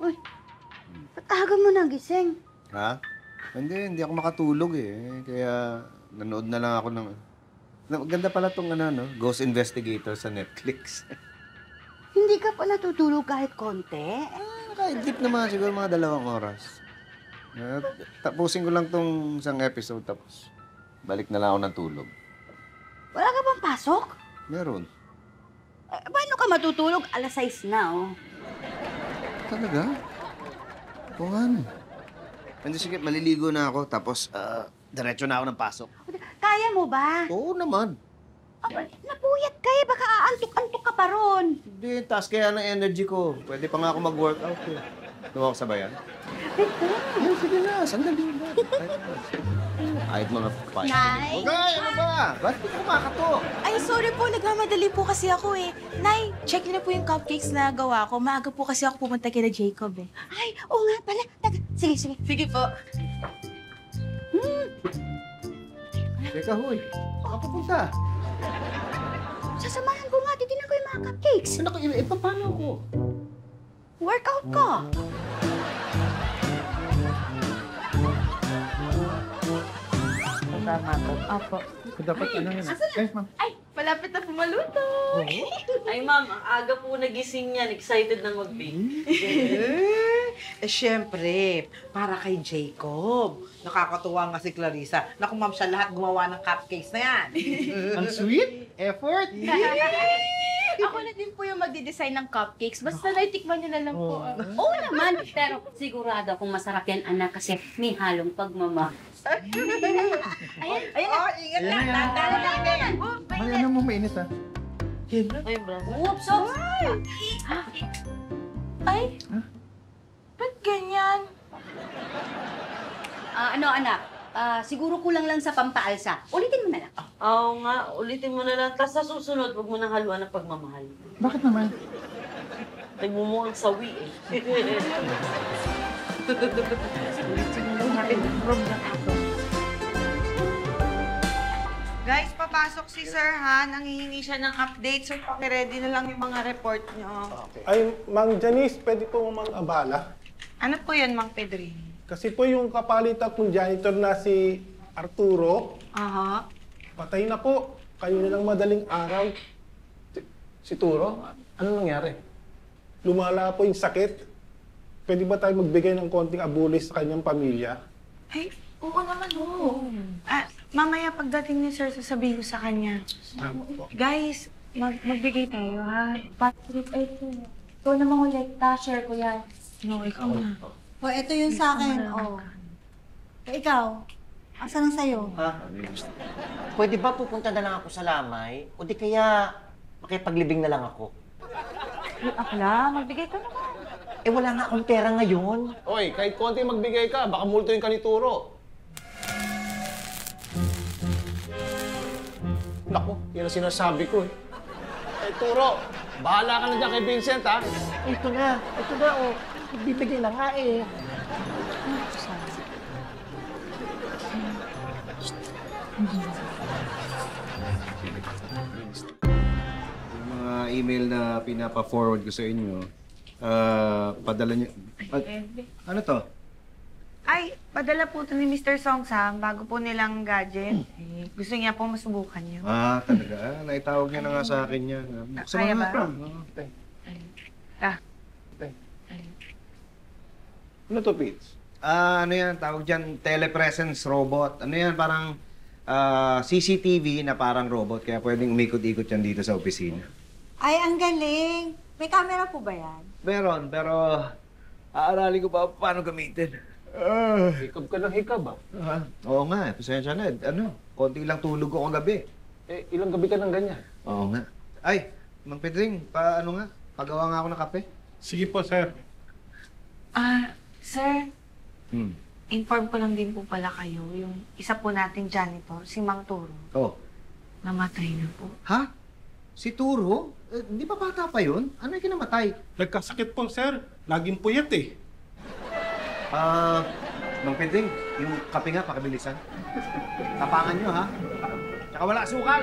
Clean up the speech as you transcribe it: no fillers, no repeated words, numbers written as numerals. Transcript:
Uy, ba't aga mo nagising? Ha? Hindi ako makatulog eh. Kaya nanood na lang ako ng... Ganda pala tong Ghost Investigator sa Netflix. Hindi ka pa natutulog kahit konti? Nakaidlip naman siguro mga 2 oras. Tapusin ko lang tong isang episode tapos balik na lang ako ng tulog. Wala ka bang pasok? Meron. Paano ka matutulog? 6:00 na, oh. Talaga? Oo nga no. Hindi, sige, maliligo na ako tapos diretso na ako ng pasok. Kaya mo ba? Oo naman. Napuyat ka eh. Baka aantok-antok ka pa ron. Hindi, taas kaya ng energy ko. Pwede pa nga ako mag-workout eh. Gawa ko sabayan? Ay, sige na. Sandali na. Kahit mga 5 Nay! Okay, ano ba? Ba't di ka kumakatok? Ay, sorry po. Nagmamadali po kasi ako eh. Nay, check niyo na po yung cupcakes na gawa ko. Maaga po kasi ako pumunta kina Jacob eh. Ay, oo nga pala. Sige, sige. Sige po. Teka, huy. Baka pupunta. Sasamahan ko nga. Titignan ko yung mga cupcakes. Ano ko, paano ko? Workout ka. Tama po. Apo. Dapat ano yun? Ma'am. Ay, malapit na po maluto. Ay, ma'am, ang aga po nagising yan. Excited na mag-bake. Siyempre, para kay Jacob. Nakakatuwa nga si Clarissa. Naku, ma'am, siya lahat gumawa ng cupcakes na yan. Ang sweet, effort. Ako na din po yung magdi-design ng cupcakes. Basta naitikman niyo na lang po. Oo naman, pero sigurado akong masarap yan, anak, kasi may halong pagmamahal. Ayun na. Ingat na. Tandaan. Ano mo mainit ha? Ay, brother. Oops, oops! Ay, ba't ganyan? Ano, anak? Siguro kulang lang sa pampaalsa. Ulitin mo na lang. Oo nga, ulitin mo na lang. Tapos sa susunod, huwag mo nang haluan ng pagmamahal. Bakit naman? Nagmumukhang sawi eh. Guys, papasok si Sir Han. Nangihingi siya ng update. So, pakiready na lang yung mga report nyo. Ay, Mang Janice, pwede po mang abala. Ano po yan, Mang Pedring? Kasi po yung kapalitan kong janitor na si Arturo, Aha. patay na po. Kayo na lang madaling araw. Si Turo? Ano nangyari? Lumala po yung sakit. Pwede ba tayo magbigay ng konting abulis sa kanyang pamilya? Ay, oo naman, oo. Mamaya pagdating ni Sir, sasabihin ko sa kanya. Guys, magbigay tayo, ha? Patrick, ay po. Ikaw namang kolekta, share ko yan. No, ikaw na. O, ito yung sa akin. O. Ikaw, asan ang sayo? Ha? Pwede ba pupunta na lang ako sa Lamay? O di kaya makipaglibing na lang ako? Akla, magbigay ka naman. Eh wala nga akong pera ngayon. Oy, kahit konti magbigay ka, baka multuin ka ni Turo. Naku, yan ang sinasabi ko eh. Eh, Turo, bahala ka na dyan kay Vincent, ha? Ito na, oh. Bibigay na nga eh. Yung mga email na pinapa-forward ko sa inyo, padala niyo... ano to? Ay, padala po ito ni Mr. Songsang bago po nilang gadget. Eh, gusto niya po masubukan niyo. Talaga? Naitawag niya na nga sa akin yan. Kaya ba? Ano to, Pete? Ano yan? Tawag dyan, telepresence robot. Ano yan? Parang CCTV na parang robot. Kaya pwedeng umikot-ikot yan dito sa opisina. Ay, ang galing. May camera po ba yan? Meron, pero aaralin ko pa paano gamitin. Hikab ka ng hikab, ah. Oo nga, pasensya na. Konti lang tulog ko kagabi. Eh, ilang gabi ka ng ganyan? Oo nga. Ay, Mang Pedring, pagawa nga ako ng kape. Sige po, sir. Sir, inform ko lang din po pala kayo. Yung isa po nating janitor, si Mang Turo, Oh. namatay na po. Ha? Si Turo? Di ba bata pa yun? Ano yung kinamatay? Nagkasakit po, sir. Laging puyat eh. Mang Pedring, yung kape nga, pakibilisan. Tapangan nyo, ha? Tsaka wala sukal.